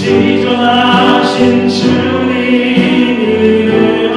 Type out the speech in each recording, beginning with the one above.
시전하신 주님 이름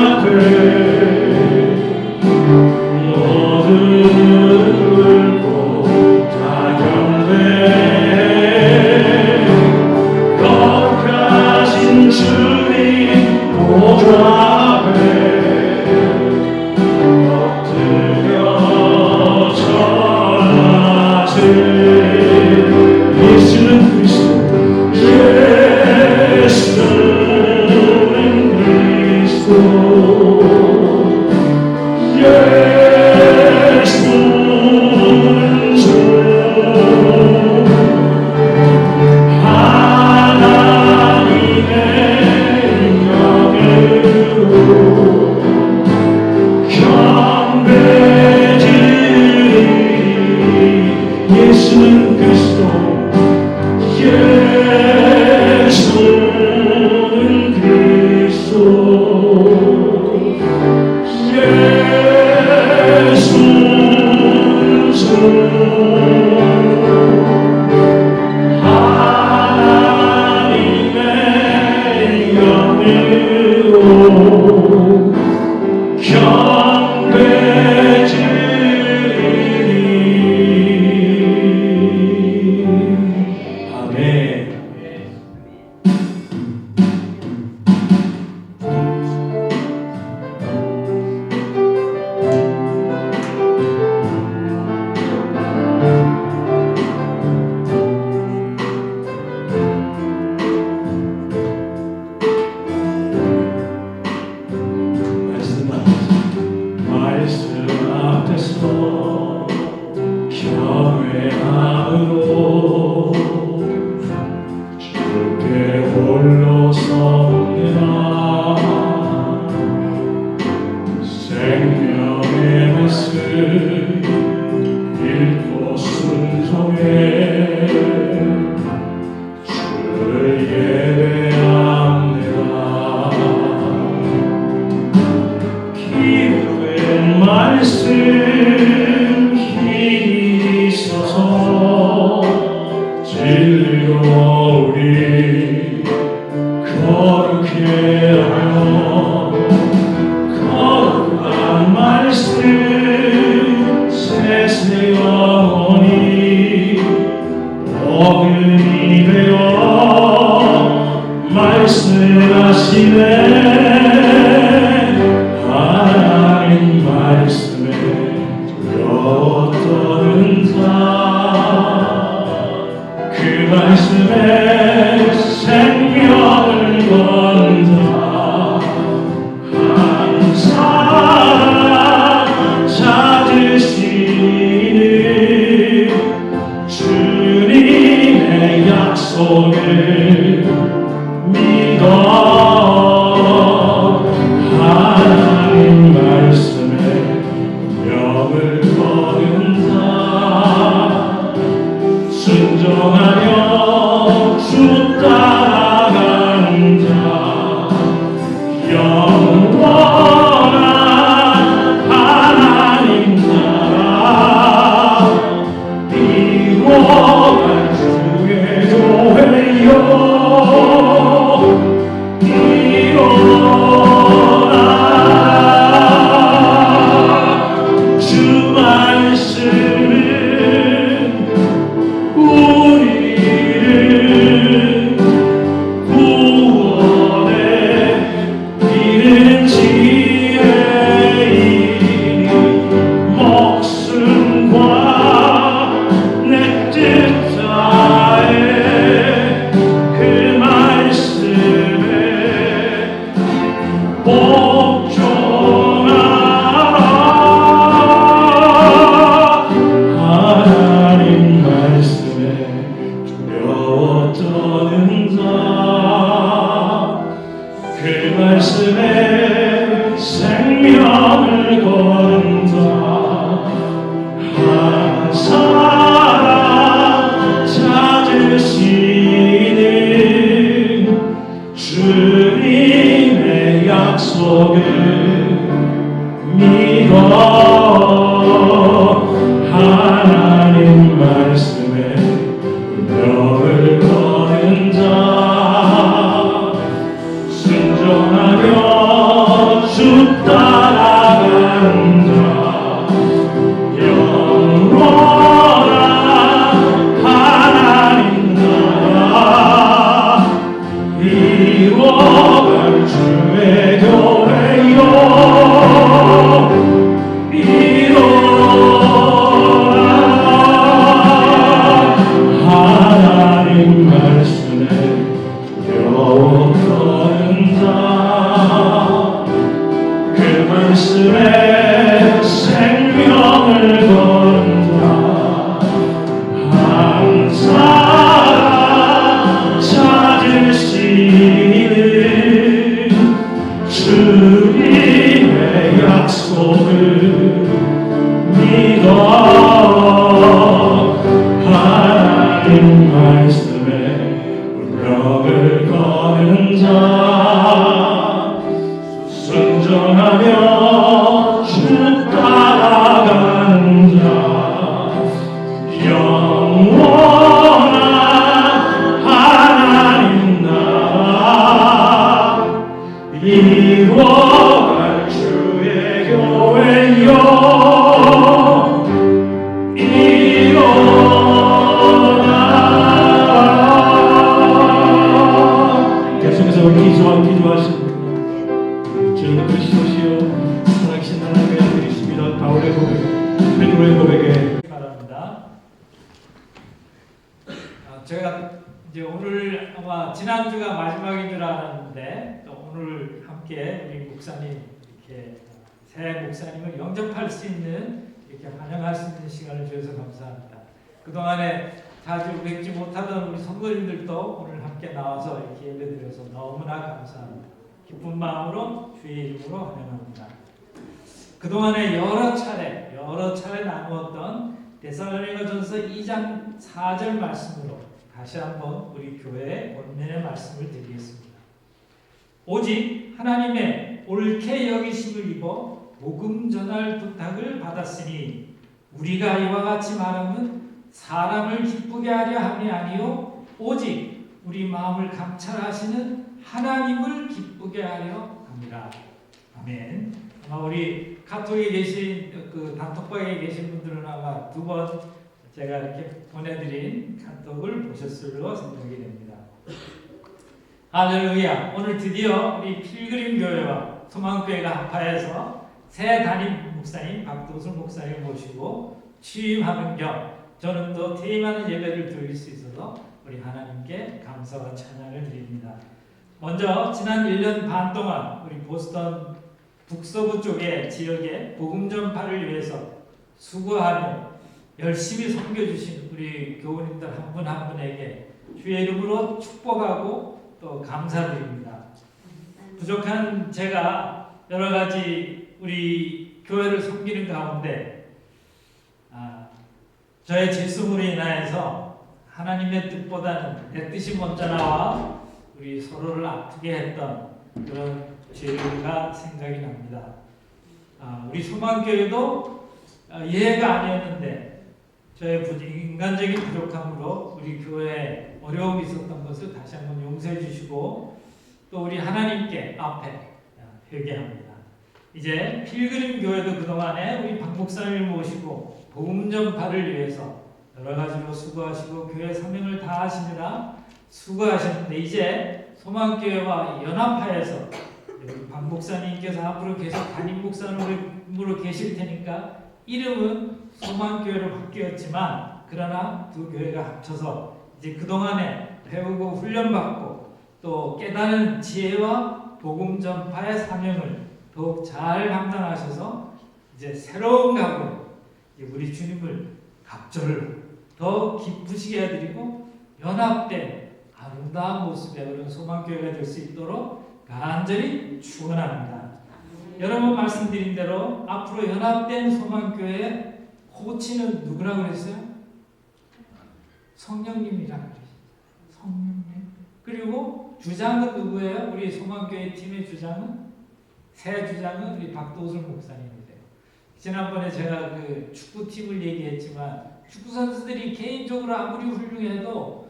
이루어갈 주의 교회여 말씀에 생명을 건다 한 사람 찾으시는 주님의 약속을 믿어 하나님 말씀에 운명을 거는 자 순종하며 주 따라가는 자 영원한 하나님 나라 이루어갈 주의 교회여 일어나. 계속해서 기도하십니다. 주는 그리스도시여 살아계신 하나님의 아들이십니다. 바울의 고백, 베드로의 고백에 바랍니다. 제가 이제 오늘 아마 지난주가 마지막인 줄 알았는데 또 오늘 함께 우리 목사님 이렇게 새 목사님을 영접할 수 있는 이렇게 환영할 수 있는 시간을 주셔서 감사합니다. 그동안에 자주 뵙지 못하던 우리 성도님들도 오늘 함께 나와서 이렇게 예배드려서 너무나 감사합니다. 기쁜 마음으로 주의 이름으로 환영합니다. 그동안에 여러 차례 나누었던 데살로니가전서 2장 4절 말씀으로 다시 한번 우리 교회의 본문의 말씀을 드리겠습니다. 오직 하나님의 옳게 여기심을 입어 복음 전할 부탁을 받았으니 우리가 이와 같이 말하면 사람을 기쁘게 하려 함이 아니요 오직 우리 마음을 감찰하시는 하나님을 기쁘게 하려 합니다. 아멘. 아마 우리 카톡에 계신 그 단톡방에 계신 분들은 아마 두 번 제가 이렇게 보내드린 카톡을 보셨을로 생각이 됩니다. 할렐루야. 오늘 드디어 우리 필그림 교회와 소망교회가 합하여서 새 담임 목사님 박도순 목사님을 모시고 취임하는 겸 저는 또 퇴임하는 예배를 드릴 수 있어서 우리 하나님께 감사와 찬양을 드립니다. 먼저 지난 1년 반 동안 우리 보스턴 북서부 쪽의 지역의 복음 전파를 위해서 수고하며 열심히 섬겨주신 우리 교우님들 한 분 한 분에게 주의 이름으로 축복하고 또 감사드립니다. 부족한 제가 여러 가지 우리 교회를 섬기는 가운데 저의 질수물로 인하여서 하나님의 뜻보다는 내 뜻이 먼저 나와 우리 서로를 아프게 했던 그런 죄가 생각이 납니다. 우리 소망교회도 예외가 아니었는데 저의 인간적인 부족함으로 우리 교회에 어려움이 있었던 것을 다시 한번 용서해 주시고 또 우리 하나님께 앞에 회개합니다. 이제 필그림 교회도 그동안에 우리 박 목사님을 모시고 복음 전파를 위해서 여러 가지로 수고하시고 교회 사명을 다하시느라 수고하셨는데 이제 소망교회와 연합하여서 우리 박 목사님께서 앞으로 계속 담임 목사님으로 계실 테니까 이름은 소망교회로 바뀌었지만 그러나 두 교회가 합쳐서 이제 그동안에 배우고 훈련받고 또 깨달은 지혜와 복음 전파의 사명을 더욱 잘 감당하셔서 이제 새로운 각오로 우리 주님을 갑절을 더 기쁘시게 해드리고 연합된 아름다운 모습의 그런 소망교회가 될 수 있도록 간절히 축원합니다. 여러 번 말씀드린 대로 앞으로 연합된 소망교회의 코치는 누구라고 그랬어요? 성령님이라고 그랬어요. 성령님. 그리고 주장은 누구예요? 우리 소망교회 팀의 주장은 새 주장은 우리 박도순 목사님이래요. 지난번에 제가 그 축구팀을 얘기했지만 축구 선수들이 개인적으로 아무리 훌륭해도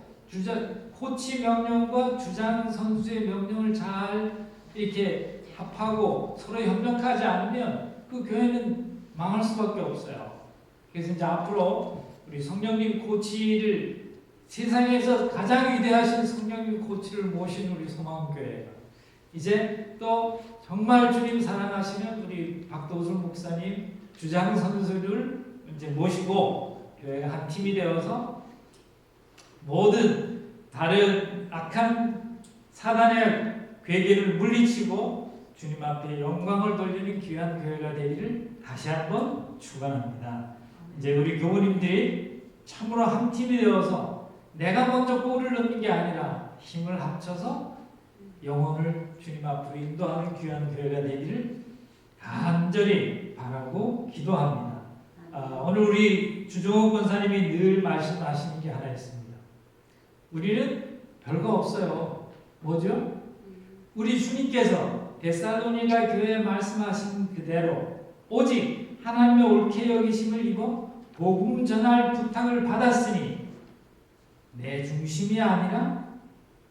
코치 명령과 주장 선수의 명령을 잘 이렇게 합하고 서로 협력하지 않으면 그 교회는 망할 수밖에 없어요. 그래서 이제 앞으로 우리 성령님 코치를 세상에서 가장 위대하신 성령님 코치를 모신 우리 소망교회 이제 또 정말 주님 사랑하시는 우리 박도순 목사님 주장 선수를 이제 모시고 교회가 한 팀이 되어서 모든 다른 악한 사단의 괴계를 물리치고 주님 앞에 영광을 돌리는 귀한 교회가 되기를 다시 한번 축원합니다. 이제 우리 교우님들이 참으로 한 팀이 되어서 내가 먼저 골을 넣는 게 아니라 힘을 합쳐서 영혼을 주님 앞으로 인도하는 귀한 교회가 되기를 간절히 바라고 기도합니다. 오늘 우리 주종옥 권사님이 늘 말씀하시는 게 하나 있습니다. 우리는 별거 없어요. 뭐죠? 우리 주님께서 데살로니가 교회에 말씀하신 그대로 오직 하나님의 옳게 여기심을 입어 복음 전할 부탁을 받았으니 내 중심이 아니라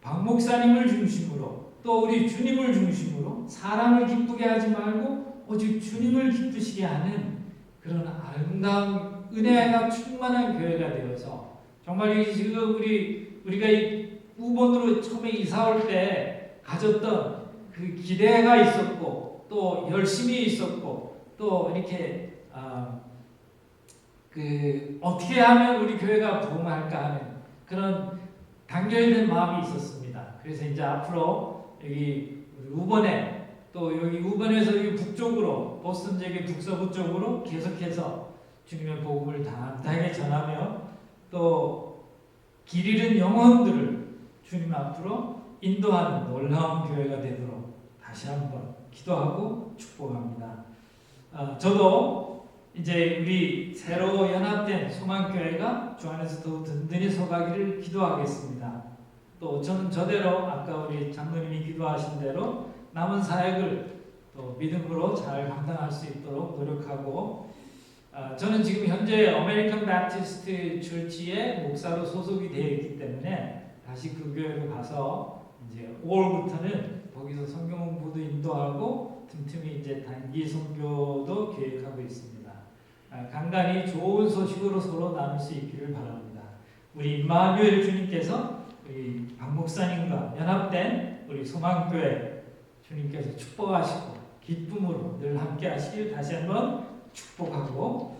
박 목사님을 중심으로 또 우리 주님을 중심으로 사람을 기쁘게 하지 말고 오직 주님을 기쁘시게 하는 그런 아름다운 은혜가 충만한 교회가 되어서 정말 지금 우리가 이 우본으로 처음에 이사 올 때 가졌던 그 기대가 있었고 또 열심이 있었고 또 이렇게 어떻게 하면 우리 교회가 부흥할까 하는 그런 당겨있는 마음이 있었습니다. 그래서 이제 앞으로 여기 우번에 또 여기 우번에서 여기 북쪽으로 보스턴 지역의 북서부 쪽으로 계속해서 주님의 복음을 담대하게 전하며 또 길 잃은 영혼들을 주님 앞으로 인도하는 놀라운 교회가 되도록 다시 한번 기도하고 축복합니다. 저도 이제 우리 새로 연합된 소망교회가 주 안에서 더욱 든든히 서가기를 기도하겠습니다. 또 저는 저대로 아까 우리 장로님이 기도하신 대로 남은 사역을 또 믿음으로 잘 감당할 수 있도록 노력하고 저는 지금 현재 어메리칸 바티스트 처치의 목사로 소속이 되어 있기 때문에 다시 그 교회로 가서 이제 5월부터는 거기서 성경 공부도 인도하고 틈틈이 이제 단기 선교도 계획하고 있습니다. 간간히 좋은 소식으로 서로 나눌 수 있기를 바랍니다. 우리 임마누엘 주님께서 우리 박 목사님과 연합된 우리 소망교회 주님께서 축복하시고 기쁨으로 늘 함께 하시길 다시 한번 축복하고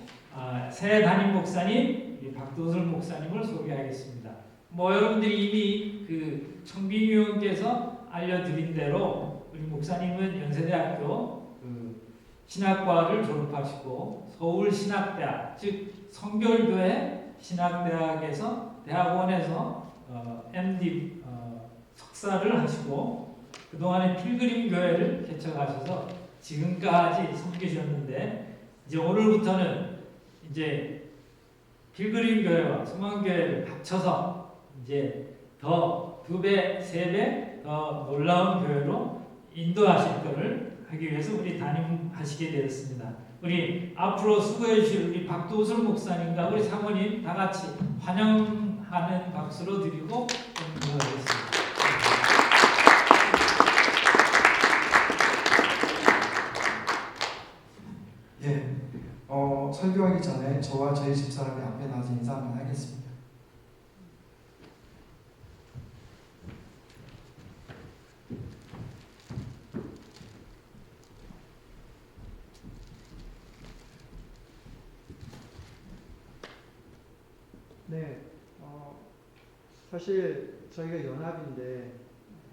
새 담임 목사님 박도슬 목사님을 소개하겠습니다. 여러분들이 이미 그 청빈 의원께서 알려드린 대로 우리 목사님은 연세대학교 그 신학과를 졸업하시고 서울신학대학 즉 성결교회 신학대학에서 대학원에서 MD 석사를 하시고 그동안에 필그림 교회를 개척하셔서 지금까지 섬기셨는데 이제 오늘부터는 이제 필그림 교회와 소망교회를 합쳐서 이제 더 2배, 3배 더 놀라운 교회로 인도하실 것을 하기 위해서 우리 담임하시게 되었습니다. 우리 앞으로 수고해 주실 우리 박도슬 목사님과 우리 사모님 다 같이 환영하는 박수로 드리고 인도하겠습니다. 예, 설교하기 전에 저와 저희 집사람이 앞에 나와서 인사 한번 하겠습니다. 네, 사실 저희가 연합인데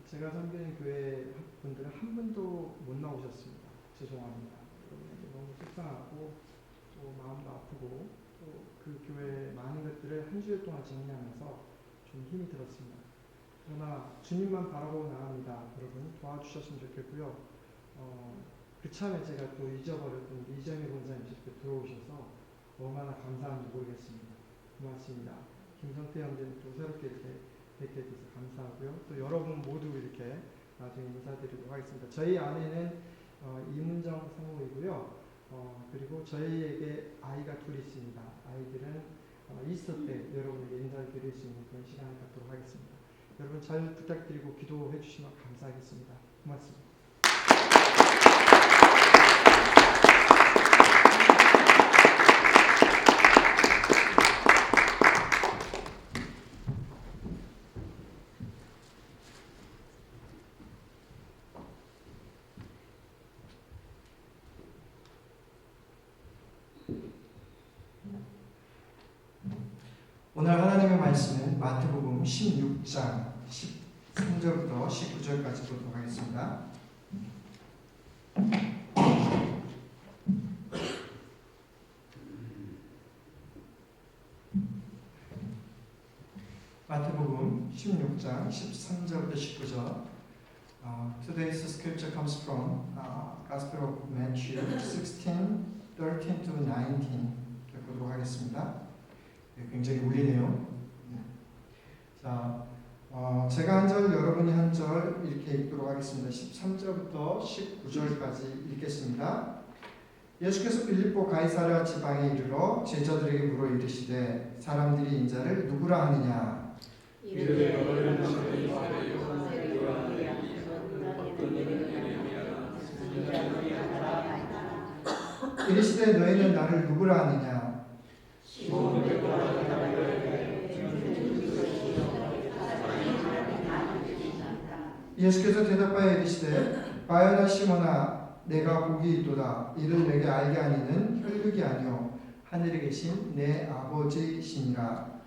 제가 섬기는 교회 분들은 한 분도 못 나오셨습니다. 죄송합니다. 너무 속상하고 또 마음도 아프고 또 그 교회 많은 것들을 한 주일 동안 정리하면서 좀 힘이 들었습니다. 그러나 주님만 바라보고 나갑니다. 여러분 도와주셨으면 좋겠고요. 그참에 제가 또 잊어버렸던 이정희 권사님 집에 들어오셔서 얼마나 감사한지 모르겠습니다. 고맙습니다. 김성태 형제는 또 새롭게 이렇게 뵙게 돼서 감사하고요. 또 여러분 모두 이렇게 나중에 인사드리도록 하겠습니다. 저희 아내는 이문정 사모이고요. 그리고 저희에게 아이가 둘 있습니다. 아이들은 이스터 때 여러분에게 인사를 드릴 수 있는 그런 시간을 갖도록 하겠습니다. 여러분 잘 부탁드리고 기도해 주시면 감사하겠습니다. 고맙습니다. 오늘 하나님의 말씀은 마태복음 16장 13절부터 19절까지 보도록 하겠습니다. 16장 13절부터 19절. Today's scripture comes from Gospel of Matthew 16:13 to 19. 보도록 하겠습니다. 굉장히 울리네요. 자, 제가 한 절, 여러분이 한 절 이렇게 읽도록 하겠습니다. 13절부터 19절까지 읽겠습니다. 예수께서 빌립보 가이사랴 지방에 이르러 제자들에게 물어 이르시되 사람들이 인자를 누구라 하느냐? 이르시되 너희는 나를 누구라 하느냐? 예수께서 대답하여 이르시되 바요나 시몬아 내가 복이 있도다. 이를 내게 알게 하니는 혈육이 아니요 하늘에 계신 내 아버지시니라.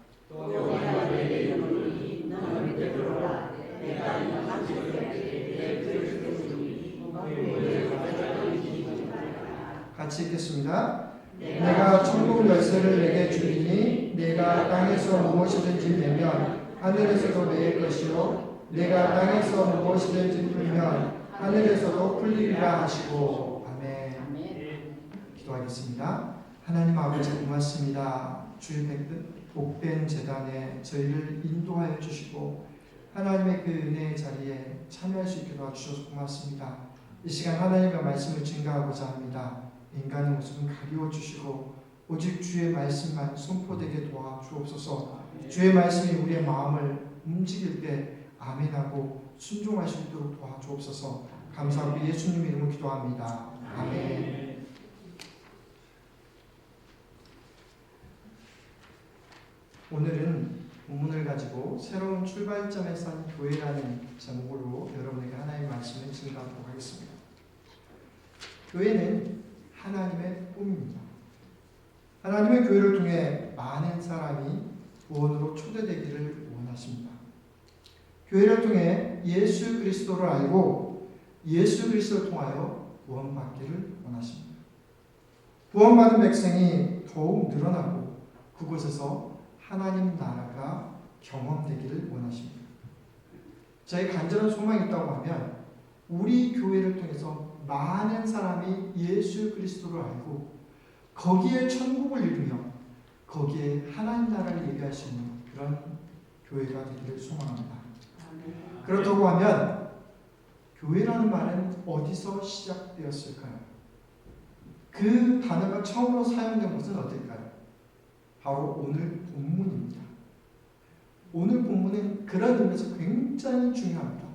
같이 읽겠습니다. 내가 천국 열쇠를 내게 주리니 내가 땅에서 무엇이든지 내면 하늘에서도 내 것이요 내가 땅에서 무엇이든지 풀면 하늘에서도 풀리리라 하시고. 아멘. 기도하겠습니다. 하나님 아버지 고맙습니다. 주의 복된 재단에 저희를 인도하여 주시고 하나님의 그 은혜의 자리에 참여할 수 있게 도와주셔서 고맙습니다. 이 시간 하나님의 말씀을 증거하고자 합니다. 인간의 모습은 가리워 주시고 오직 주의 말씀만 선포되게 도와주옵소서. 주의 말씀이 우리의 마음을 움직일 때 아멘하고 순종할 수 있도록 도와주옵소서. 감사하고 예수님 이름으로 기도합니다. 아멘. 오늘은 본문을 가지고 새로운 출발점에 선 교회라는 제목으로 여러분에게 하나님의 말씀을 증거하도록 하겠습니다. 교회는 하나님의 꿈입니다. 하나님의 교회를 통해 많은 사람이 구원으로 초대되기를 원하십니다. 교회를 통해 예수 그리스도를 알고 예수 그리스도를 통하여 구원받기를 원하십니다. 구원받은 백성이 더욱 늘어나고 그곳에서 하나님 나라가 경험되기를 원하십니다. 저희 간절한 소망이 있다고 하면 우리 교회를 통해서 많은 사람이 예수 그리스도를 알고 거기에 천국을 이루며 거기에 하나님 나라를 얘기할 수 있는 그런 교회가 되기를 소망합니다. 그렇다고 하면 교회라는 말은 어디서 시작되었을까요? 그 단어가 처음으로 사용된 것은 어딜까요? 바로 오늘 본문입니다. 오늘 본문은 그런 의미에서 굉장히 중요합니다.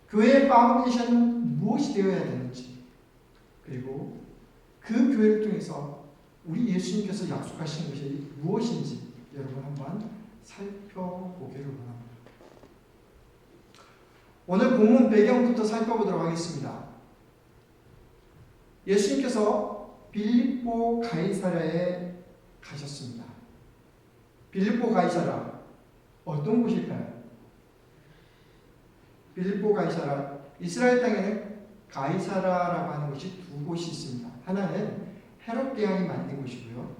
교회의 파운데이션은 무엇이 되어야 되는지, 그리고 그 교회를 통해서 우리 예수님께서 약속하신 것이 무엇인지 여러분 한번 살펴보기를 원합니다. 오늘 본문 배경부터 살펴보도록 하겠습니다. 예수님께서 빌립보 가이사랴에 가셨습니다. 빌립보 가이사랴 어떤 곳일까요? 빌립보 가이사랴, 이스라엘 땅에는 가이사랴라고 하는 곳이 두 곳이 있습니다. 하나는 헤롯 대왕이 만든 곳이고요.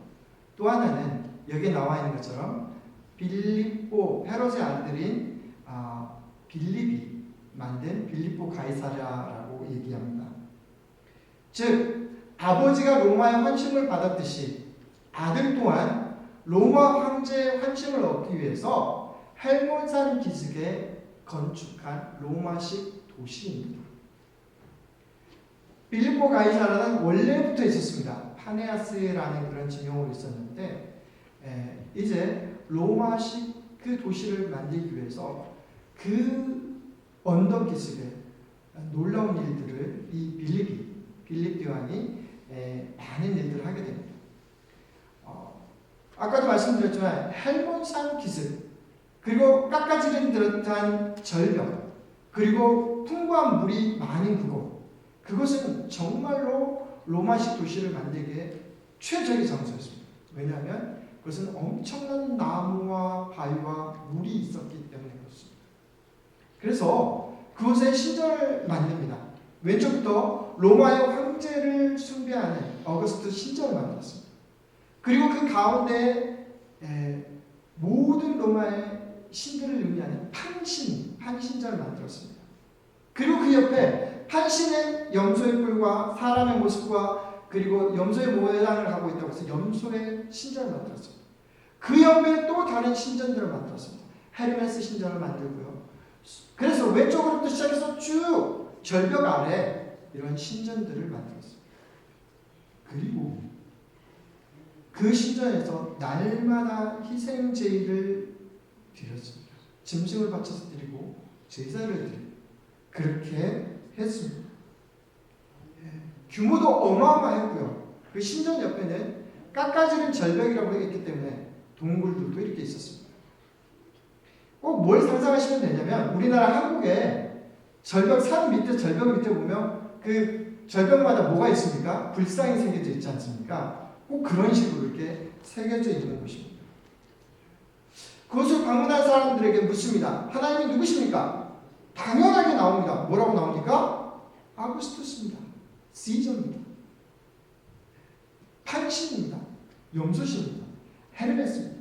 또 하나는 여기에 나와 있는 것처럼 빌립보, 헤롯의 아들인 빌립이 만든 빌립보 가이사랴라고 얘기합니다. 즉 아버지가 로마의 환심을 받았듯이 아들 또한 로마 황제의 환심을 얻기 위해서 헬몬산 기슭에 건축한 로마식 도시입니다. 빌립보 가이사랴는 원래부터 있었습니다. 파네아스라는 그런 지명으로 있었는데 이제 로마식 그 도시를 만들기 위해서 그 언덕 기슭에 놀라운 일들을 이 빌립 대왕이 많은 일들을 하게 됩니다. 아까도 말씀드렸지만 헬몬산 기슭, 그리고 깎아지른 듯한 절벽, 그리고 풍부한 물이 많은 그곳은 정말로 로마식 도시를 만들기에 최적의 장소였습니다. 왜냐하면 그것은 엄청난 나무와 바위와 물이 있었기 때문에 그렇습니다. 그래서 그곳에 신전을 만듭니다. 왼쪽부터 로마의 황제를 숭배하는 어거스트 신전을 만들었습니다. 그리고 그 가운데 모든 로마의 신들을 의미하는 판신자를 만들었습니다. 그리고 그 옆에 판신은 염소의 뿔과 사람의 모습과 그리고 염소의 모양을 하고 있다고 해서 염소의 신전을 만들었습니다. 그 옆에 또 다른 신전들을 만들었습니다. 헤르메스 신전을 만들고요. 그래서 왼쪽으로부터 시작해서 쭉 절벽 아래 이런 신전들을 만들었습니다. 그리고 그 신전에서 날마다 희생 제의를 드렸습니다. 짐승을 바쳐서 드리고 제사를 드리고 그렇게 했습니다. 규모도 어마어마했고요. 그 신전 옆에는 깎아지른 절벽이라고 했기 때문에 동굴들도 이렇게 있었습니다. 꼭 뭘 상상하시면 되냐면 우리나라 한국에 절벽 산 밑에 절벽 밑에 보면 그 절벽마다 뭐가 있습니까? 불상이 새겨져 있지 않습니까? 꼭 그런 식으로 이렇게 새겨져 있는 곳입니다. 그것을 방문한 사람들에게 묻습니다. 하나님이 누구십니까? 당연하게 나옵니다. 뭐라고 나옵니까? 아구스투스입니다. 시저입니다. 판신입니다. 염소신입니다. 헤르메스입니다.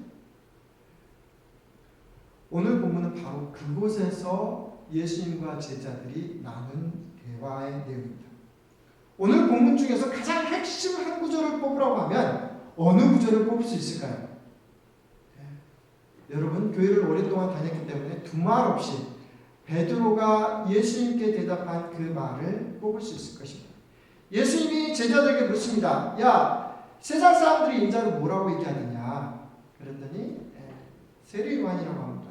오늘 본문은 바로 그곳에서 예수님과 제자들이 나눈 대화의 내용입니다. 오늘 본문 중에서 가장 핵심 한 구절을 뽑으라고 하면 어느 구절을 뽑을 수 있을까요? 여러분 교회를 오랫동안 다녔기 때문에 두말 없이 베드로가 예수님께 대답한 그 말을 뽑을 수 있을 것입니다. 예수님이 제자들에게 묻습니다. 야, 세상 사람들이 인자를 뭐라고 얘기하느냐? 그랬더니 세례 요한이라고 합니다.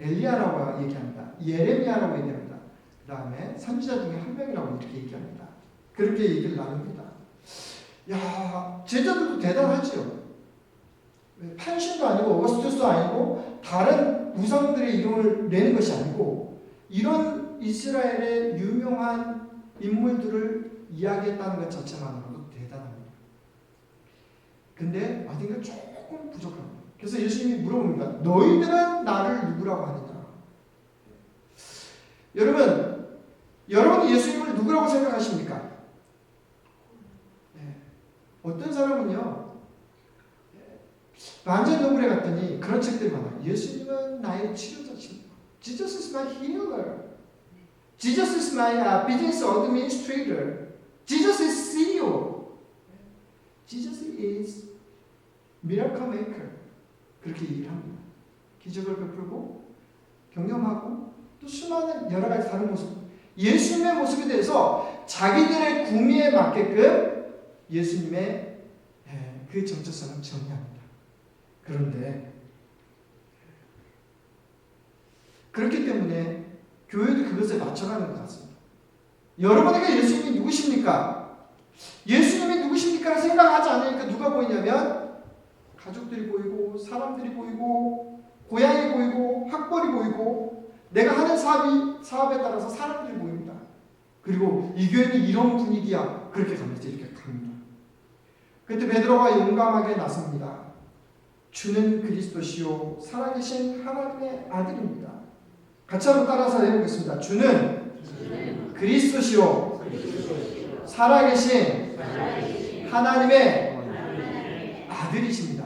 엘리야라고 얘기합니다. 예레미야라고 얘기합니다. 그 다음에 선지자 중에 한 명이라고 이렇게 얘기합니다. 그렇게 얘기를 나눕니다. 야, 제자들도 대단하죠. 판신도 아니고 어거스투스도 아니고 다른 우상들의 이름을 내는 것이 아니고 이런 이스라엘의 유명한 인물들을 이야기했다는 것 자체만으로도 대단합니다. 근데 어딘가 조금 부족합니다. 그래서 예수님이 물어봅니다. 너희들은 나를 누구라고 하느냐? 여러분 예수님을 누구라고 생각하십니까? 어떤 사람은요. 완전 노블에 갔더니 그런 책들이 많아요. 예수님은 나의 치료자십니다. Jesus is my healer. Jesus is my business administrator. Jesus is CEO. Jesus is miracle maker. 그렇게 얘기를 합니다. 기적을 베풀고 경험하고 또 수많은 여러 가지 다른 모습. 예수님의 모습에 대해서 자기들의 구미에 맞게끔 예수님의 그 정체성을 정의합니다. 그런데 그렇기 때문에 교회도 그것에 맞춰가는 것 같습니다. 여러분에게 예수님이 누구십니까? 예수님이 누구십니까? 생각하지 않으니까 누가 보이냐면 가족들이 보이고 사람들이 보이고 고향이 보이고 학벌이 보이고 내가 하는 사업에 따라서 사람들이 보입니다. 그리고 이 교회는 이런 분위기야. 그렇게 갑니다. 이렇게 갑니다. 그때 베드로가 용감하게 나섭니다. 주는 그리스도시요 살아계신 하나님의 아들입니다. 같이 한번 따라서 해보겠습니다. 주는 그리스도시요 살아계신 하나님의 아들이십니다.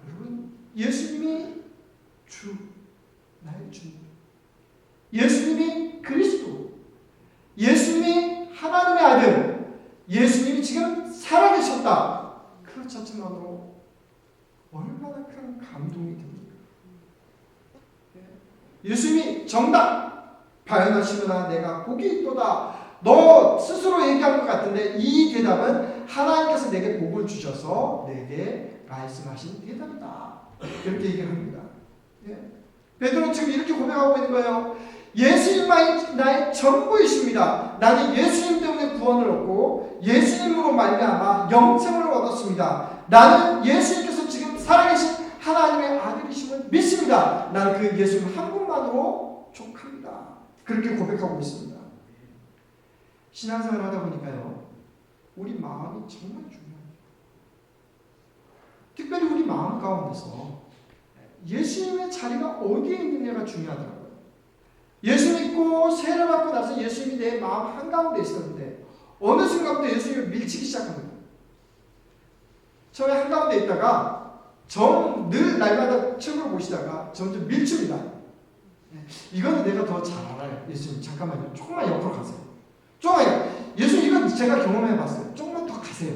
여러분 예수님이 주, 나의 주입니다. 예수님이 그리스도, 예수님이 하나님의 아들, 예수님이 지금 살아계셨다. 그 자체만으로 얼마나 큰 감동이 됩니까? 예수님이 정답 발견하시거나 내가 복이 있도다. 너 스스로 얘기한 것 같은데 이 대답은 하나님께서 내게 복을 주셔서 내게 말씀하신 대답이다. 그렇게 얘기를 합니다. 베드로는 지금 이렇게 고백하고 있는 거예요. 예수님만이 나의 전부이십니다. 나는 예수님 때문에 구원을 얻고 예수님으로 말미암아 영생을 얻었습니다. 나는 예수님께서 지금 살아계신 하나님의 아들이심을 믿습니다. 나는 그 예수님 한 분만으로 족합니다. 그렇게 고백하고 있습니다. 신앙생활을 하다 보니까요. 우리 마음이 정말 중요합니다. 특별히 우리 마음 가운데서 예수님의 자리가 어디에 있느냐가 중요하더라고요. 예수 믿고 세례 받고 나서 예수님이 내 마음 한가운데 있었는데 어느 순간부터 예수님을 밀치기 시작합니다. 처음에 한가운데 있다가 늘 날마다 책으로 보시다가 점점 밀칩니다. 이거는 내가 더 잘 알아요. 예수님 잠깐만요. 조금만 옆으로 가세요. 조금만. 예수님 이건 제가 경험해 봤어요. 조금만 더 가세요.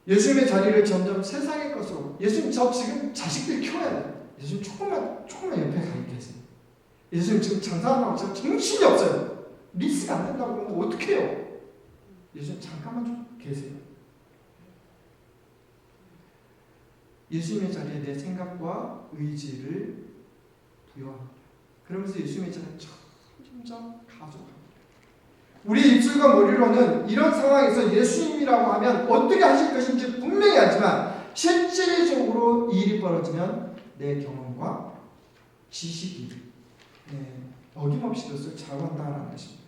예수님의 자리를 점점 세상의 것으로. 예수님 저 지금 자식들 키워야 돼요. 예수님 조금만 옆에 가 계세요. 예수님 지금 장사한다고 제가 정신이 없어요. 리스가 안 된다고 그러면 어떻게 해요? 예수님 잠깐만 좀 계세요. 예수님의 자리에 내 생각과 의지를 부여합니다. 그러면서 예수님의 자리에 점점 가져갑니다. 우리 입술과 머리로는 이런 상황에서 예수님이라고 하면 어떻게 하실 것인지 분명히 알지만 실질적으로 이 일이 벌어지면 내 경험과 지식이 어김없이 그것을 잘한다는 것입니다.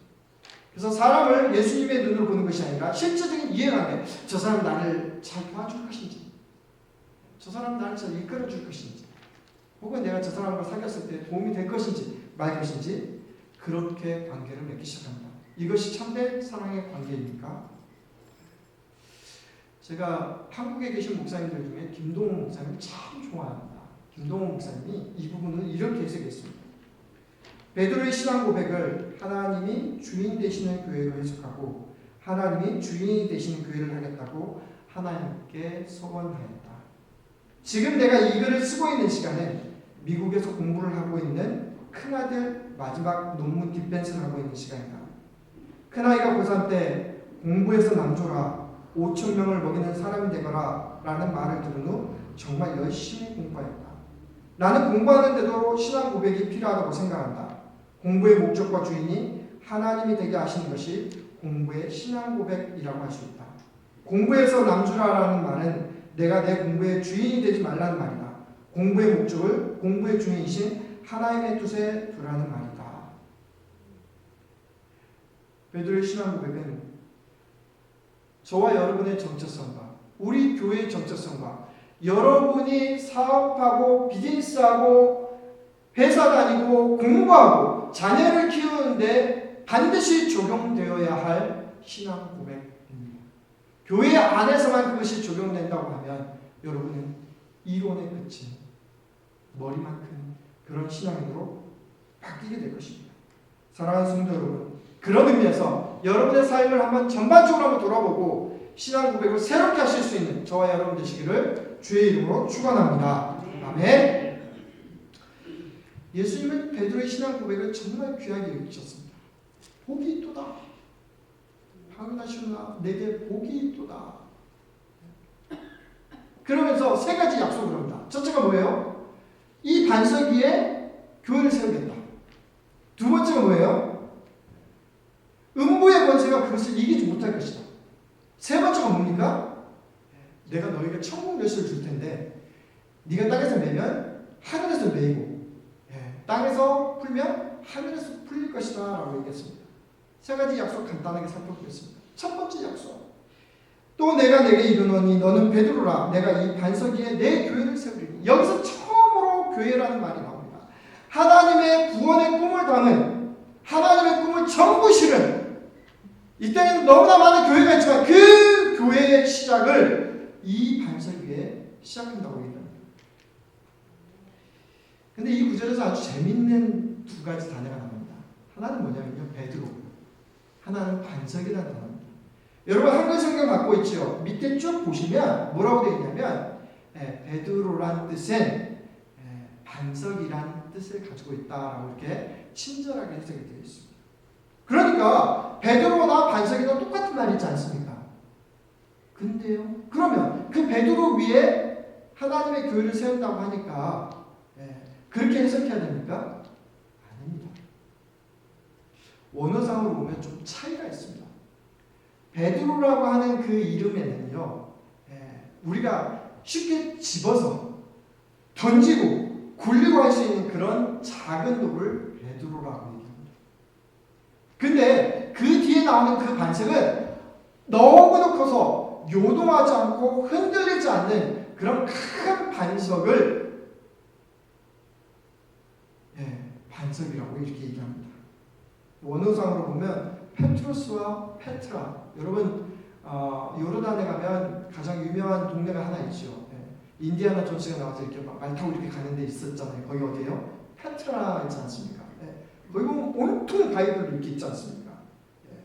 그래서 사람을 예수님의 눈으로 보는 것이 아니라 실질적인 이해관계, 저 사람 나를 잘 도와줄 것인지, 저 사람 나를 잘 이끌어줄 것인지, 혹은 내가 저 사람과 사귀었을 때 도움이 될 것인지 말 것인지, 그렇게 관계를 맺기 시작합니다. 이것이 참된 사랑의 관계입니까? 제가 한국에 계신 목사님들 중에 김동훈 목사님 참 좋아합니다. 김동훈 목사님이 이 부분을 이렇게 해석했습니다. 베드로의 신앙 고백을 하나님이 주인 되시는 교회로 해석하고 하나님이 주인이 되시는 교회를 하겠다고 하나님께 소원하였다. 지금 내가 이 글을 쓰고 있는 시간은 미국에서 공부를 하고 있는 큰아들 마지막 논문 디펜스를 하고 있는 시간이다. 큰아이가 고3 때 공부해서 남조라 5,000명을 먹이는 사람이 되거라 라는 말을 들은 후 정말 열심히 공부하였다. 나는 공부하는데도 신앙 고백이 필요하다고 생각한다. 공부의 목적과 주인이 하나님이 되게 하시는 것이 공부의 신앙 고백이라고 할 수 있다. 공부해서 남주라라는 말은 내가 내 공부의 주인이 되지 말라는 말이다. 공부의 목적을 공부의 주인이신 하나님의 뜻에 두라는 말이다. 베드로의 신앙 고백은 저와 여러분의 정체성과 우리 교회의 정체성과 여러분이 사업하고 비즈니스하고 회사 다니고 공부하고 자녀를 키우는데 반드시 적용되어야 할 신앙 고백입니다. 교회 안에서만 그것이 적용된다고 하면 여러분은 이론에 그친 머리만 큰 그런 신앙인으로 바뀌게 될 것입니다. 사랑하는 성도 여러분, 그런 의미에서 여러분의 삶을 한번 전반적으로 한번 돌아보고 신앙 고백을 새롭게 하실 수 있는 저와 여러분 되시기를 주의 이름으로 축원합니다. 아멘. 예수님은 베드로의 신앙 고백을 정말 귀하게 여기셨습니다. 복이 있도다. 확인하시나 내게 복이 있도다. 그러면서 세 가지 약속을 합니다. 첫째가 뭐예요? 이 반석 위에 교회를 세우겠다. 두 번째가 뭐예요? 음부의 권세가 그것을 이기지 못할 것이다. 세 번째가 뭡니까? 내가 너에게 천국 열쇠를 줄 텐데 네가 땅에서 매면 하늘에서 매이고 땅에서 풀면 하늘에서 풀릴 것이다 라고 얘기했습니다. 세 가지 약속 간단하게 살펴보겠습니다. 첫 번째 약속, 또 내가 내게 이르노니 너는 베드로라. 내가 이 반석 위에 내 교회를 세우리니. 여기서 처음으로 교회라는 말이 나옵니다. 하나님의 구원의 꿈을 담은, 하나님의 꿈을 전부 실은, 이 땅에는 너무나 많은 교회가 있지만 그 교회의 시작을 이 반석 위에 시작한다고 얘기합니다. 근데 이 구절에서 아주 재밌는 두 가지 단어가 나옵니다. 하나는 뭐냐면요, 베드로. 하나는 반석이라는 단어입니다. 여러분 한글 성경 갖고 있죠? 밑에 쭉 보시면 뭐라고 되어 있냐면 베드로란 뜻은 반석이란 뜻을 가지고 있다라고 이렇게 친절하게 해석이 되어 있습니다. 그러니까 베드로나 반석이나 똑같은 말이지 않습니까? 근데요, 그러면 그 베드로 위에 하나님의 교회를 세운다고 하니까 그렇게 해석해야 됩니까? 아닙니다. 원어상으로 보면 좀 차이가 있습니다. 베드로라고 하는 그 이름에는요, 우리가 쉽게 집어서 던지고 굴리고 할 수 있는 그런 작은 돌을 베드로라고 얘기합니다. 근데 그 뒤에 나오는 그 반석은 너무나 커서 요동하지 않고 흔들리지 않는 그런 큰 반석을 반석이라고 이렇게 얘기합니다. 원어상으로 보면 페트로스와 페트라, 여러분 요르단에 가면 가장 유명한 동네가 하나 있죠. 예. 인디아나 존스가 나와서 이렇게 말 타고 이렇게 가는 데 있었잖아요. 거기 어디예요? 페트라 있지 않습니까? 예. 거기 보면 온통 바이블 이렇게 있지 않습니까? 예.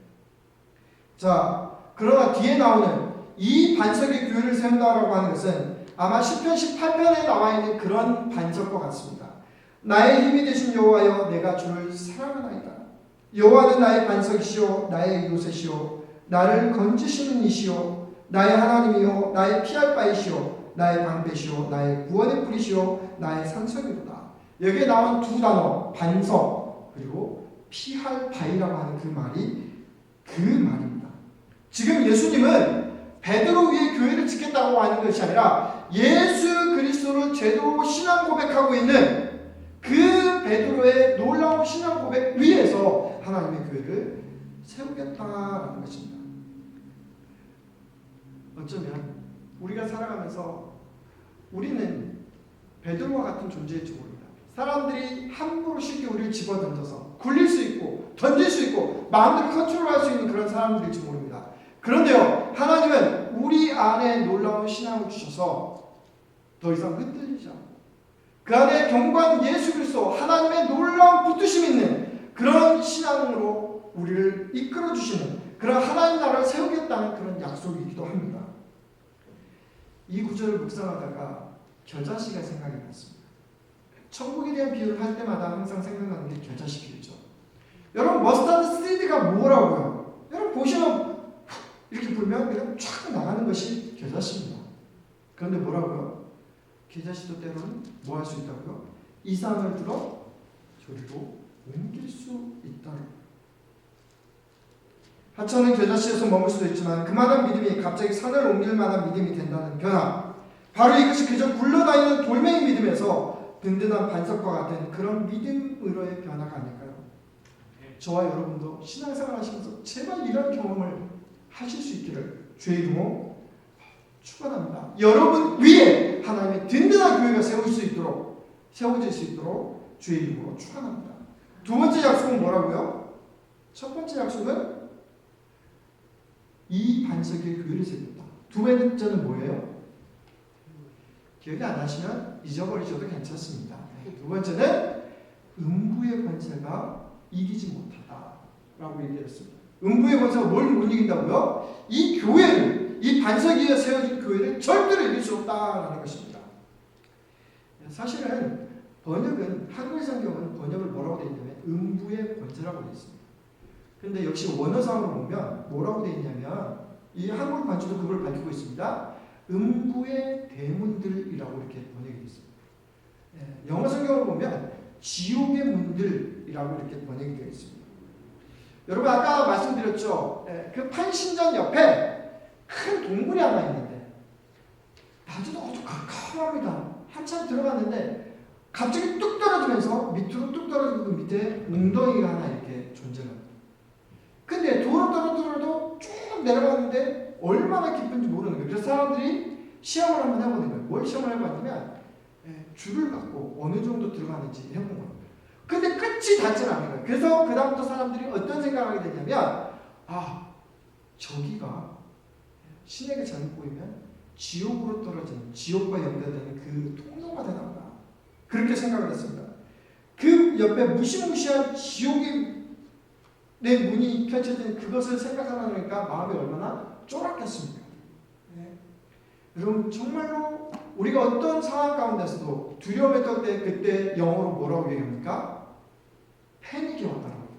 자, 그러나 뒤에 나오는 이 반석의 교회를 세운다라고 하는 것은 아마 시편 18편에 나와 있는 그런 반석과 같습니다. 나의 힘이 되신 여호와여, 내가 주를 사랑하나이다. 여호와는 나의 반석이시오, 나의 요새시오, 나를 건지시는 이시오, 나의 하나님이요, 나의 피할 바이시오, 나의 방패시오, 나의 구원의 뿌리시오, 나의 산성이로다. 여기에 나온 두 단어, 반석 그리고 피할 바위라고 하는 그 말입니다. 지금 예수님은 베드로 위에 교회를 짓겠다고 하는 것이 아니라 예수 그리스도를 제대로 신앙 고백하고 있는 그 베드로의 놀라운 신앙 고백 위에서 하나님의 교회를 세우겠다라는 것입니다. 어쩌면 우리가 살아가면서 우리는 베드로와 같은 존재일지 모릅니다. 사람들이 함부로 쉽게 우리를 집어던져서 굴릴 수 있고 던질 수 있고 마음대로 컨트롤할 수 있는 그런 사람들일지 모릅니다. 그런데요, 하나님은 우리 안에 놀라운 신앙을 주셔서 더 이상 흔들리지 않고 그 안에 경고한 예수 그리스도 하나님의 놀라운 붙드심 있는 그런 신앙으로 우리를 이끌어 주시는 그런 하나님 나라를 세우겠다는 그런 약속이기도 합니다. 이 구절을 묵상하다가 겨자씨가 생각이 났습니다. 천국에 대한 비유를 할 때마다 항상 생각나는 게 겨자씨 비유죠. 여러분, 머스타드 시드가 뭐라고요? 여러분 보시면 이렇게 불면 그냥 쫙 나가는 것이 겨자씨입니다. 그런데 뭐라고요? 겨자씨도 때로는 뭐 할 수 있다고요? 이상을 들어 저리로 옮길 수 있다고. 하찮은 겨자씨에서 머물 수도 있지만 그만한 믿음이 갑자기 산을 옮길 만한 믿음이 된다는 변화, 바로 이것이 그저 굴러다니는 돌멩이 믿음에서 든든한 반석과 같은 그런 믿음으로의 변화가 아닐까요? 저와 여러분도 신앙생활 하시면서 제발 이런 경험을 하실 수 있기를 주의 이름으로 축원합니다. 여러분 위에 하나님의 든든한 교회가 세워질 수 있도록 주의 이름으로 축원합니다. 두 번째 약속은 뭐라고요? 첫 번째 약속은 이 반석의 교회를 세운다. 두 번째는 뭐예요? 기억이 안 나시면 잊어버리셔도 괜찮습니다. 두 번째는 음부의 권세가 이기지 못하다라고 얘기했습니다. 음부의 권세가 뭘 못 이긴다고요? 이 교회를, 이 반석 위에 세워진 교회를 절대로 이길 수 없다라는 것입니다. 사실은 번역은, 한국의 성경은 번역을 뭐라고 되어 있냐면 음부의 권세라고 되어 있습니다. 근데 역시 원어상으로 보면 뭐라고 되어 있냐면 이 한국 반주도 그걸 밝히고 있습니다. 음부의 대문들이라고 이렇게 번역이 되어 있습니다. 영어 성경으로 보면 지옥의 문들이라고 이렇게 번역이 되어 있습니다. 여러분 아까 말씀드렸죠. 그 판신전 옆에 큰 동굴이 하나 있는데 낮에도 아주 캄캄합니다. 한참 들어갔는데 갑자기 뚝 떨어지면서 밑으로 뚝 떨어지고 그 밑에 웅덩이가 하나 이렇게 존재합니다. 근데 도로 쭉 내려가는데 얼마나 깊은지 모르는 거예요. 그래서 사람들이 시험을 한번 해보는 거예요. 뭘 시험을 해봤냐면 줄을 갖고 어느 정도 들어가는지 해본 거예요. 근데 끝이 닿지는 않는 거예요. 그래서 그 다음부터 사람들이 어떤 생각을 하게 되냐면 저기가 신에게 잘못 보이면 지옥으로 떨어지는, 지옥과 연결되는 그 통로가 되나 보다. 그렇게 생각을 했습니다. 그 옆에 무시무시한 지옥의 내 문이 펼쳐진 그것을 생각하니까 마음이 얼마나 쫄았겠습니까? 여러분 정말로 우리가 어떤 상황 가운데서도 두려움했던 때 그때 영어로 뭐라고 얘기합니까? 패닉이 왔다고 합니다.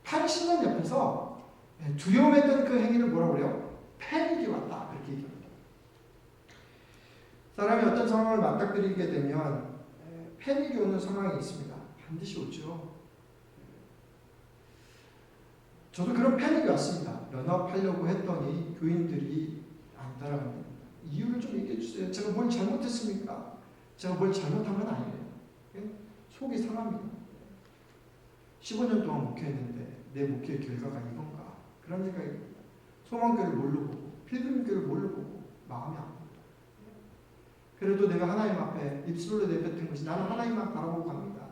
판신전 옆에서 두려움했던 그 행위를 뭐라고 그래요? 패닉이 왔다 그렇게 얘기합니다. 사람이 어떤 상황을 맞닥뜨리게 되면 패닉이 오는 상황이 있습니다. 반드시 오죠. 저도 그런 패닉이 왔습니다. 연합하려고 했더니 교인들이 안 따라갑니다. 이유를 좀 얘기해 주세요. 제가 뭘 잘못했습니까? 제가 뭘 잘못한 건 아니에요. 속이 상합니다. 15년 동안 목회했는데 내 목회의 결과가 이건가? 그런 생각이 듭니다. 소망교를 뭘로 보고 필름교를 뭘로 보고 마음이 아픕니다. 그래도 내가 하나님 앞에 입술로 내뱉은 것이 나는 하나님만 바라보고 갑니다.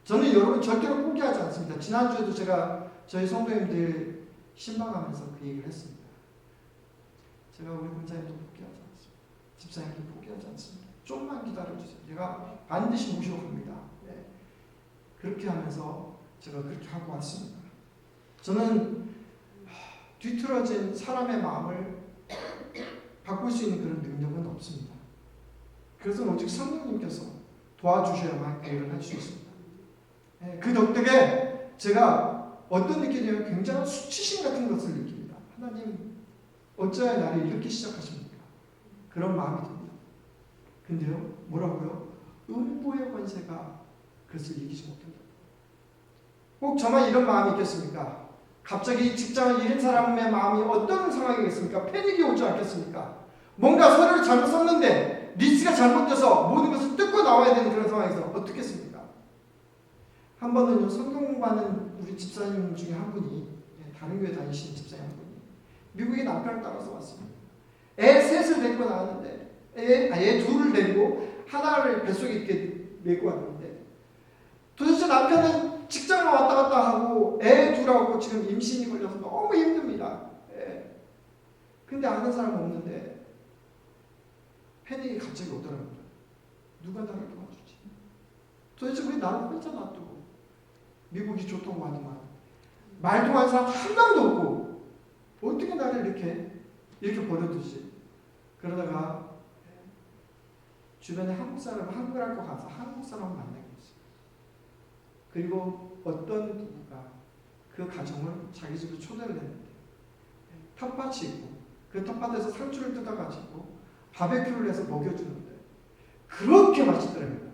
저는 여러분 절대로 포기하지 않습니다. 지난주에도 제가 저희 성도님들 신방하면서 그 얘기를 했습니다. 제가 우리 권사님도 포기하지 않습니다. 집사님도 포기하지 않습니다. 좀만 기다려주세요. 제가 반드시 모시고 갑니다. 네. 그렇게 하면서 제가 그렇게 하고 왔습니다. 저는 뒤틀어진 사람의 마음을 바꿀 수 있는 그런 능력은 없습니다. 그래서 오직 성령님께서 도와주셔야만 그 일을 할 수 있습니다. 네. 그 덕택에 제가 어떤 느낌이냐면 굉장한 수치심 같은 것을 느낍니다. 하나님 어찌하여 나를 이렇게 시작하십니까? 그런 마음이 듭니다. 근데요, 뭐라고요? 음보의 권세가 그것을 이기지 못한다. 꼭 저만 이런 마음이 있겠습니까? 갑자기 직장을 잃은 사람의 마음이 어떤 상황이겠습니까? 패닉이 오지 않겠습니까? 뭔가 서류를 잘못 썼는데 리스트가 잘못돼서 모든 것을 뜯고 나와야 되는 그런 상황에서 어떻게 했습니까? 한 번은요, 성경 공부하는 우리 집사님 중에 한 분이, 다른 교회 다니시는 집사님 한 분이 미국에 남편을 따라서 왔습니다. 애 셋을 데리고 나왔는데 애 둘을 데리고 하나를 뱃속에 이렇게 메고 왔는데 도대체 남편은 직장을 왔다 갔다 하고 애 둘하고 지금 임신이 걸려서 너무 힘듭니다. 근데 아는 사람 없는데 패닉이 갑자기 오더라고요. 누가 나를 도와주지? 도대체 왜 나를 혼자 놔두고 미국이 좋다고 하지만 말 통하는 사람 한 명도 없고 어떻게 나를 이렇게 버려두지? 그러다가 주변에 한국 사람, 한국 학교 가서 한국 사람을 만나게 됐어요. 그리고 어떤 부부가 그 가정을 자기 집으로 초대를 했는데 텃밭이 있고 그 텃밭에서 상추를 뜯어가지고 바베큐를 해서 먹여주는데 그렇게 맛있더랍니다.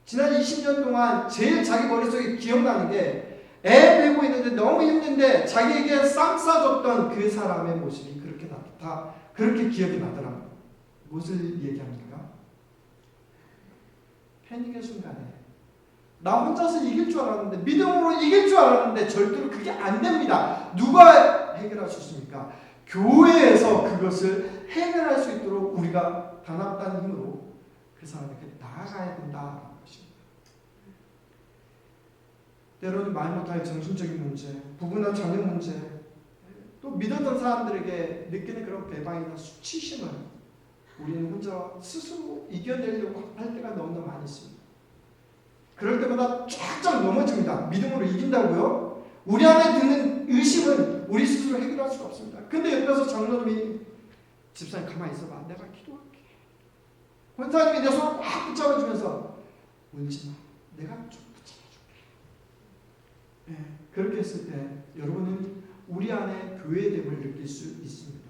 지난 20년 동안 제일 자기 머릿속에 기억나는 게 애 베고 있는데 너무 힘든데 자기에게 쌈 싸줬던 그 사람의 모습이 그렇게 기억이 나더랍니다. 무엇을 얘기합니까? 패닉의 순간에 나 혼자서 이길 줄 알았는데 믿음으로 이길 줄 알았는데 절대로 그게 안 됩니다. 누가 해결할 수 있습니까? 교회에서 그것을 해결할 수 있도록 우리가 단합된 힘으로 그 사람에게 나아가야 된다는 것입니다. 때로는 말 못할 정신적인 문제, 부부나 자녀 문제, 또 믿었던 사람들에게 느끼는 그런 배반이나 수치심을 우리는 혼자 스스로 이겨내려고 할 때가 너무나 많이 있습니다. 그럴 때마다 쫙쫙 넘어집니다. 믿음으로 이긴다고요? 우리 안에 드는 의심은 우리 스스로 해결할 수가 없습니다. 근데 옆에서 장로님이 집사님 가만히 있어봐. 내가 기도할게. 권사님이 내 손을 꽉 붙잡아주면서 울지 마. 내가 좀 붙잡아줄게. 네, 그렇게 했을 때 여러분은 우리 안에 교회됨을 느낄 수 있습니다.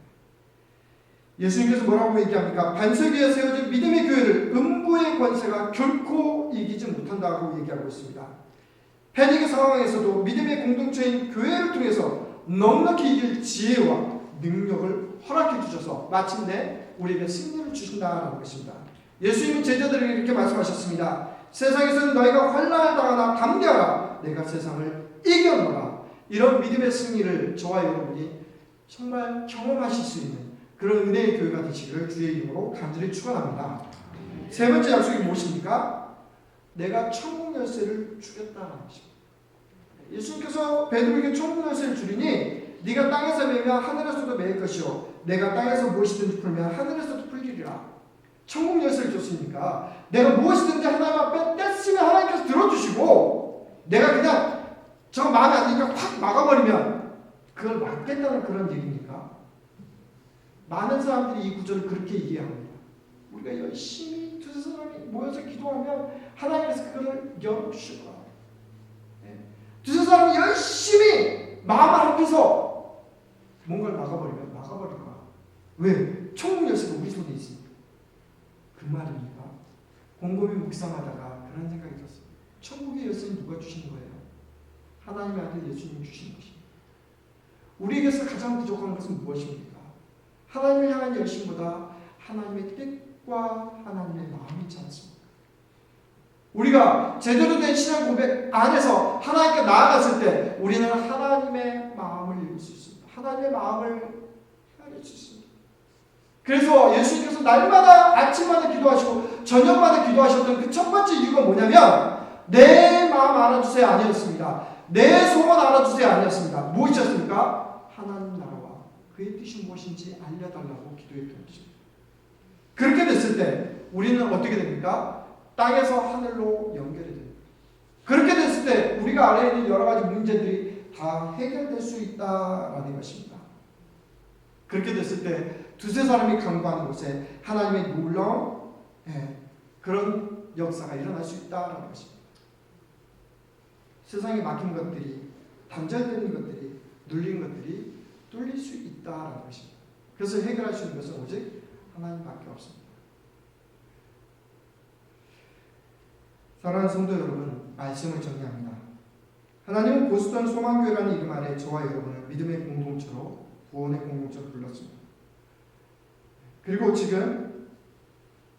예수님께서 뭐라고 얘기합니까? 반석 위에 세워진 믿음의 교회를 음부의 권세가 결코 이기지 못한다고 얘기하고 있습니다. 패닉의 상황에서도 믿음의 공동체인 교회를 통해서 넉넉히 이길 지혜와 능력을 허락해 주셔서 마침내 우리에게 승리를 주신다는 것입니다. 예수님은 제자들에게 이렇게 말씀하셨습니다. 세상에서는 너희가 환난을 당하나 담대하라. 내가 세상을 이겨노라. 이런 믿음의 승리를 저와 여러분이 정말 경험하실 수 있는 그런 은혜의 교회가 되시기를 주의 이름으로 간절히 축원합니다. 세 번째 약속이 무엇입니까? 내가 천국 열쇠를 주겠다는 것입니다. 예수님께서 베드로에게 천국 열쇠를 주리니 네가 땅에서 매면 하늘에서도 매일 것이요 내가 땅에서 무엇이든지 풀면 하늘에서도 풀리리라. 천국 열쇠를 줬으니까 내가 무엇이든지 하나님 앞에 뗐으면 하나님께서 들어주시고 내가 그냥 저 마음에 안 드니까 확 막아버리면 그걸 막겠다는 그런 얘기입니까? 많은 사람들이 이 구절을 그렇게 이해합니다. 우리가 열심히 두세 사람이 모여서 기도하면 하나님께서 그걸 열어주실 거야. 두세 사람이 열심히 마음을 합해서 뭔가를 막아버리면 막아버릴 거야. 왜? 천국 열쇠가 우리 손에 있으니까. 그 말입니까? 곰곰이 묵상하다가 그런 생각이 들었어요. 천국의 열쇠는 누가 주시는 거예요? 하나님의 아들 예수님이 주시는 것입니다. 우리에게서 가장 부족한 것은 무엇입니까? 하나님을 향한 열심보다 하나님의 뜻과 하나님의 마음이 있지 않습니까? 우리가 제대로 된 신앙 고백 안에서 하나님께 나아갔을 때 우리는 하나님의 마음을 읽을 수 있습니다. 하나님의 마음을 헤아릴 수 있습니다. 그래서 예수님께서 날마다 아침마다 기도하시고 저녁마다 기도하셨던 그 첫 번째 이유가 뭐냐면 내 마음 알아주세요 아니었습니다. 내 소원 알아주세요 아니었습니다. 무엇이었습니까? 하나님 나라와 그의 뜻이 무엇인지 알려달라고 기도했던 것입니다. 그렇게 됐을 때 우리는 어떻게 됩니까? 땅에서 하늘로 연결이 됩니다. 그렇게 됐을 때 우리가 알아야 있는 여러 가지 문제들이 다 해결될 수 있다라는 것입니다. 그렇게 됐을 때 두세 사람이 간구하는 곳에 하나님의 놀라운 그런 역사가 일어날 수 있다라는 것입니다. 세상에 막힌 것들이, 단절되는 것들이, 눌린 것들이 뚫릴 수 있다라는 것입니다. 그래서 해결할 수 있는 것은 오직 하나님밖에 없습니다. 사랑하는 성도 여러분, 말씀을 정리합니다. 하나님은 보스턴 소망교회라는 이름 아래 저와 여러분을 믿음의 공동체로, 구원의 공동체로 불렀습니다. 그리고 지금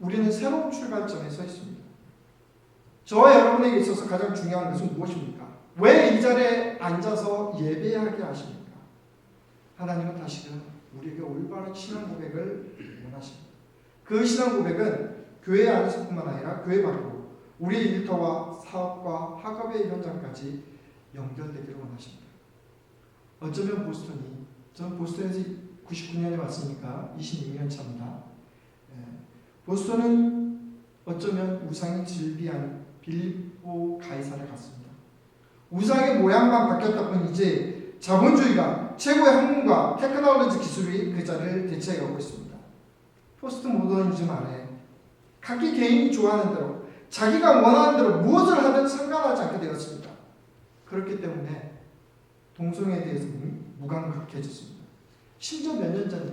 우리는 새로운 출발점에 서 있습니다. 저와 여러분에게 있어서 가장 중요한 것은 무엇입니까? 왜 이 자리에 앉아서 예배하게 하십니까? 하나님은 다시금 우리에게 올바른 신앙 고백을 원하십니다. 그 신앙 고백은 교회 안에서뿐만 아니라 교회 밖으로 우리의 일터와 사업과 학업의 현장까지 연결되기를 원하십니다. 어쩌면 보스턴이, 저는 보스턴에서 99년에 왔으니까 26년 차입니다. 보스턴은 어쩌면 우상이 즐비한 빌립보 가이사를 갔습니다. 우상의 모양만 바뀌었다 뿐이지 자본주의가 최고의 학문과 테크놀로지 기술이 그 자리를 대체해가고 있습니다. 포스트 모더니즘 아래 각기 개인이 좋아하는 대로 자기가 원하는 대로 무엇을 하든 상관하지 않게 되었습니다. 그렇기 때문에 동성애에 대해서 무감각해졌습니다. 심지어 몇 년 전에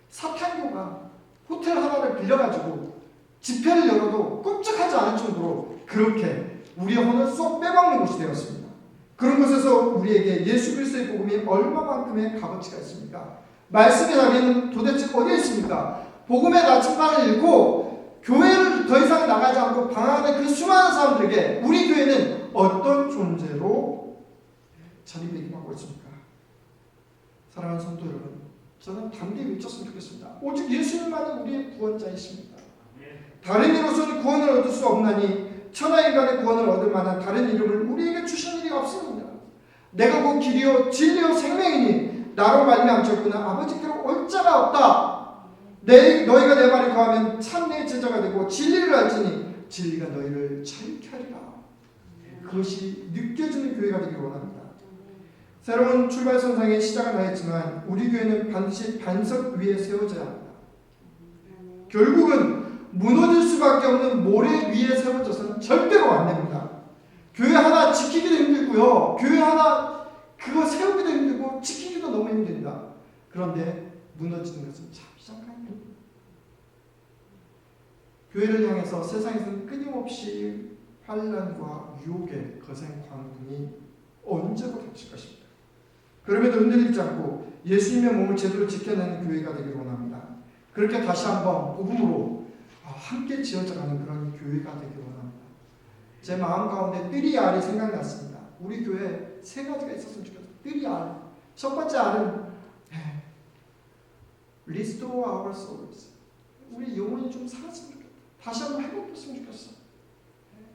사탄교가 호텔 하나를 빌려가지고 집회를 열어도 끔찍하지 않을 정도로 그렇게 우리의 혼을 쏙 빼먹는 곳이 되었습니다. 그런 곳에서 우리에게 예수 그리스도의 복음이 얼마만큼의 값어치가 있습니까? 말씀의 자리는 도대체 어디에 있습니까? 복음의 나침반을 읽고 교회를 더 이상 나가지 않고 방황하는 그 수많은 사람들에게 우리 교회는 어떤 존재로 자리매김하고 있습니까? 사랑하는 성도 여러분, 저는 담대히 외쳤으면 좋겠습니다. 오직 예수님만이 우리의 구원자이십니다. 다른 이로서는 구원을 얻을 수 없나니 천하인간의 구원을 얻을 만한 다른 이름을 우리에게 주신 일이 없습니다. 내가 곧 길이요 진리요 생명이니 나로 말미암았구나 아버지께로 올 자가 없다. 너희가 내 말에 거하면 참 내 제자가 되고 진리를 알지니 진리가 너희를 자유케 하리라. 그것이 느껴지는 교회가 되기를 원합니다. 새로운 출발선상의 시작은 하였지만 우리 교회는 반드시 반석 위에 세워져야 합니다. 결국은 무너질 수밖에 없는 모래 위에 세워져서는 절대로 안 됩니다. 교회 하나 지키기도 힘들고요. 교회 하나 그거 세우기도 힘들고 지키기도 너무 힘듭니다. 그런데 무너지는 것은 참 잠깐입니다. 교회를 향해서 세상에서는 끊임없이 환난과 유혹의 거센 광풍이 언제고 닥칠 것입니다. 그럼에도 흔들리지 않고 예수님의 몸을 제대로 지켜내는 교회가 되기를 원합니다. 그렇게 다시 한번 복음으로 함께 지어져가는 그런 교회가 되기를 원합니다. 제 마음 가운데 뜰이 알이 생각났습니다. 우리 교회 세 가지가 있었으면 좋겠어요. 뜰이 알. 첫 번째 알은 Restore our souls. 우리 영혼이 좀 살았으면 좋겠다. 다시 한번 회복됐으면 좋겠어.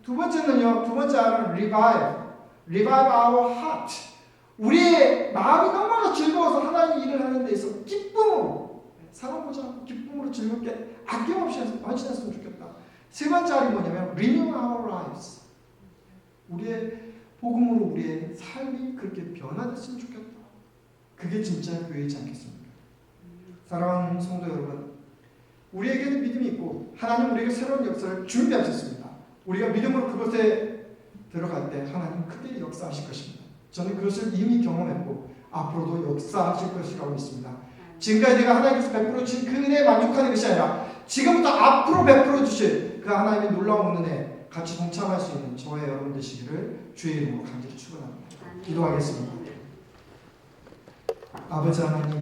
두 번째는요. 두 번째 알은 Revive. Revive our heart. 우리의 마음이 너무나 즐거워서 하나님의 일을 하는 데 있어서 기쁨으로 사랑보지 않고 기쁨으로 즐겁게 아낌없이 헌신했으면 좋겠다. 세 번째 알이 뭐냐면 Renew our lives. 우리의 복음으로 우리의 삶이 그렇게 변화됐으면 좋겠다. 그게 진짜 교회이지 않겠습니까? 사랑하는 성도 여러분, 우리에게는 믿음이 있고 하나님 우리에게 새로운 역사를 준비하셨습니다. 우리가 믿음으로 그곳에 들어갈 때 하나님 크게 역사하실 것입니다. 저는 그것을 이미 경험했고 앞으로도 역사하실 것이라고 믿습니다. 지금까지 내가 하나님께서 베풀어 주신 그 은혜에 만족하는 것이 아니라 지금부터 앞으로 베풀어 주실 그 하나님의 놀라운 은혜에 같이 동참할 수 있는 저와 여러분 되시기를 주의 이름으로 간절히 축원합니다. 기도하겠습니다. 아버지 하나님,